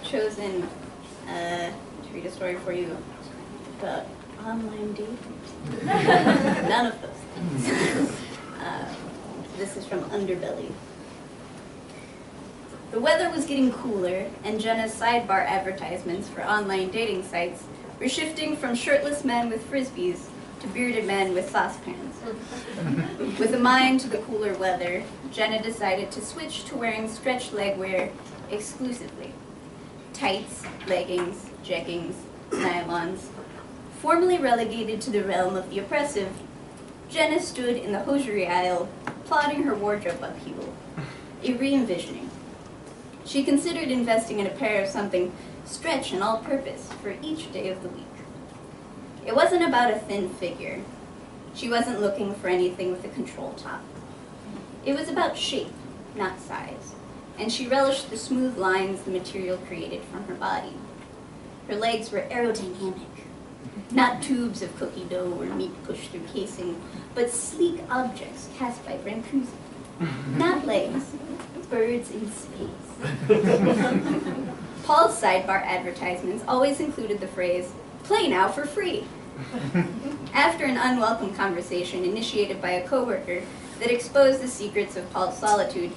I've chosen to read a story for you about online dating. None of those things. This is from Underbelly. The weather was getting cooler, and Jenna's sidebar advertisements for online dating sites were shifting from shirtless men with frisbees to bearded men with saucepans. With a mind to the cooler weather, Jenna decided to switch to wearing stretch leg wear exclusively. Tights, leggings, jeggings, nylons. Formerly relegated to the realm of the oppressive, Jenna stood in the hosiery aisle, plotting her wardrobe upheaval, a re-envisioning. She considered investing in a pair of something stretch and all-purpose for each day of the week. It wasn't about a thin figure. She wasn't looking for anything with a control top. It was about shape, not size, and she relished the smooth lines the material created from her body. Her legs were aerodynamic, not tubes of cookie dough or meat pushed through casing, but sleek objects cast by Brancusi. Not legs, birds in space. Paul's sidebar advertisements always included the phrase, "Play now for free." After an unwelcome conversation initiated by a coworker that exposed the secrets of Paul's solitude,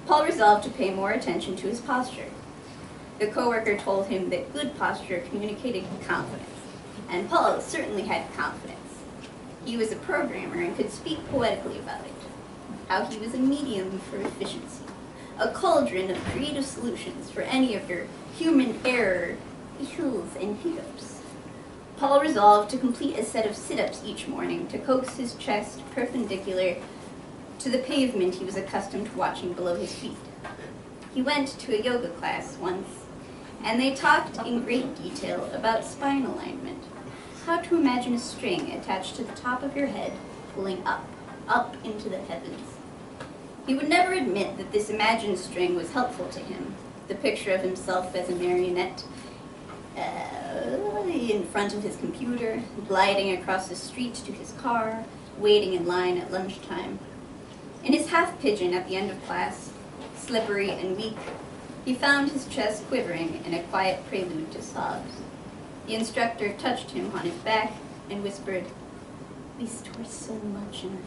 Paul resolved to pay more attention to his posture. The coworker told him that good posture communicated confidence, and Paul certainly had confidence. He was a programmer and could speak poetically about it, how he was a medium for efficiency, a cauldron of creative solutions for any of your human error, hills and hiccups. Paul resolved to complete a set of sit-ups each morning to coax his chest perpendicular to the pavement he was accustomed to watching below his feet. He went to a yoga class once, and they talked in great detail about spine alignment, how to imagine a string attached to the top of your head pulling up into the heavens. He would never admit that this imagined string was helpful to him, the picture of himself as a marionette in front of his computer, gliding across the street to his car, waiting in line at lunchtime. In his half pigeon at the end of class, slippery and weak, he found his chest quivering in a quiet prelude to sobs. The instructor touched him on his back and whispered, "We store so much in our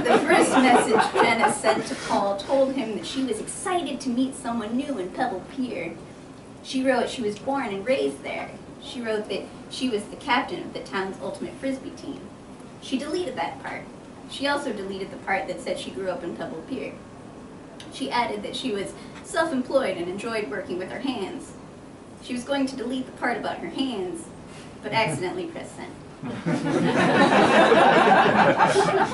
The first message Jenna sent to Paul told him that she was excited to meet someone new in Pebble Pier. She wrote she was born and raised there. She wrote that she was the captain of the town's ultimate frisbee team. She deleted that part. She also deleted the part that said she grew up in Pebble Pier. She added that she was self-employed and enjoyed working with her hands. She was going to delete the part about her hands, but accidentally pressed send.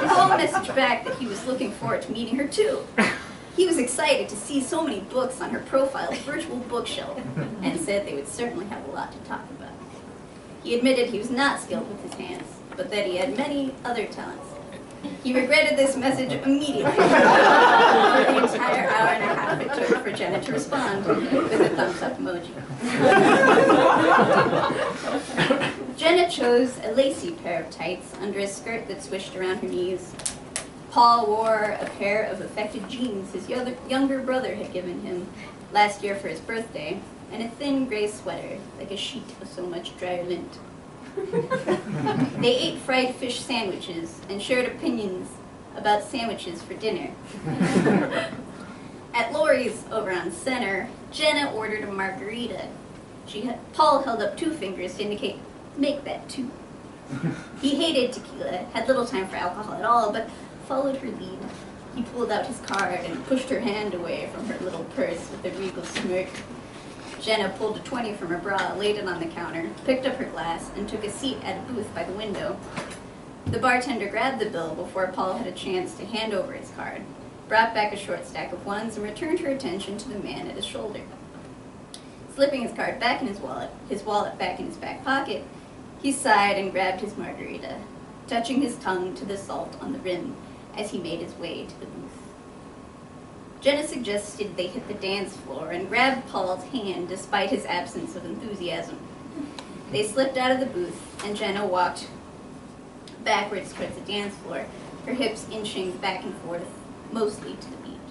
Paul messaged back that he was looking forward to meeting her too. He was excited to see so many books on her profile's virtual bookshelf and said they would certainly have a lot to talk about. He admitted he was not skilled with his hands, but that he had many other talents. He regretted this message immediately for the entire hour and a half it took for Jenna to respond with a thumbs up emoji. Jenna chose a lacy pair of tights under a skirt that swished around her knees. Paul wore a pair of affected jeans his younger brother had given him last year for his birthday, and a thin gray sweater, like a sheet of so much dry lint. They ate fried fish sandwiches and shared opinions about sandwiches for dinner. At Lori's over on Center, Jenna ordered a margarita. Paul held up 2 fingers to indicate, "Make that 2." He hated tequila, had little time for alcohol at all, but followed her lead. He pulled out his card and pushed her hand away from her little purse with a regal smirk. Jenna pulled a 20 from her bra, laid it on the counter, picked up her glass, and took a seat at a booth by the window. The bartender grabbed the bill before Paul had a chance to hand over his card, brought back a short stack of ones, and returned her attention to the man at his shoulder. Slipping his card back in his wallet back in his back pocket, he sighed and grabbed his margarita, touching his tongue to the salt on the rim as he made his way to the booth. Jenna suggested they hit the dance floor and grabbed Paul's hand despite his absence of enthusiasm. They slipped out of the booth, and Jenna walked backwards towards the dance floor, her hips inching back and forth, mostly to the beat.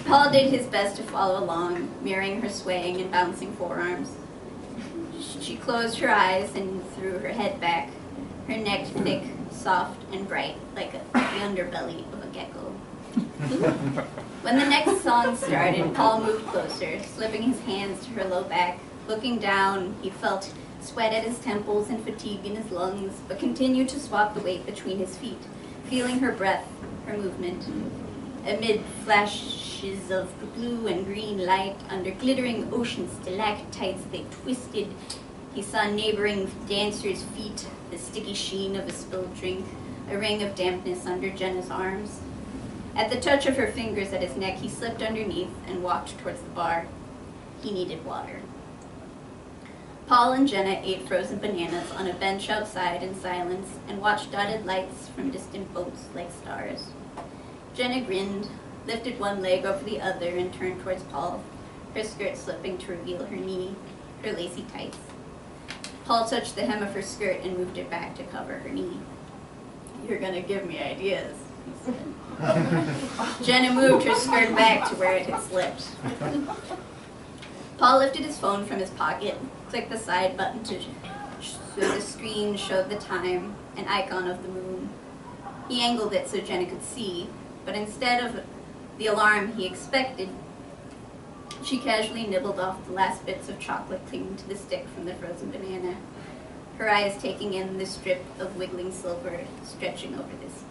Paul did his best to follow along, mirroring her swaying and bouncing forearms. She closed her eyes and threw her head back, her neck thick, soft, and bright, like the underbelly of a gecko. When the next song started, Paul moved closer, slipping his hands to her low back. Looking down, he felt sweat at his temples and fatigue in his lungs, but continued to swap the weight between his feet, feeling her breath, her movement. Amid flashes of blue and green light, under glittering ocean stalactites they twisted, he saw neighboring dancers' feet, the sticky sheen of a spilled drink, a ring of dampness under Jenna's arms. At the touch of her fingers at his neck, he slipped underneath and walked towards the bar. He needed water. Paul and Jenna ate frozen bananas on a bench outside in silence and watched dotted lights from distant boats like stars. Jenna grinned, lifted one leg over the other, and turned towards Paul, her skirt slipping to reveal her knee, her lacy tights. Paul touched the hem of her skirt and moved it back to cover her knee. "You're gonna give me ideas," he said. Jenna moved her skirt back to where it had slipped. Paul lifted his phone from his pocket, clicked the side button so the screen showed the time, an icon of the moon. He angled it so Jenna could see, but instead of the alarm he expected, she casually nibbled off the last bits of chocolate clinging to the stick from the frozen banana, her eyes taking in the strip of wiggling silver stretching over this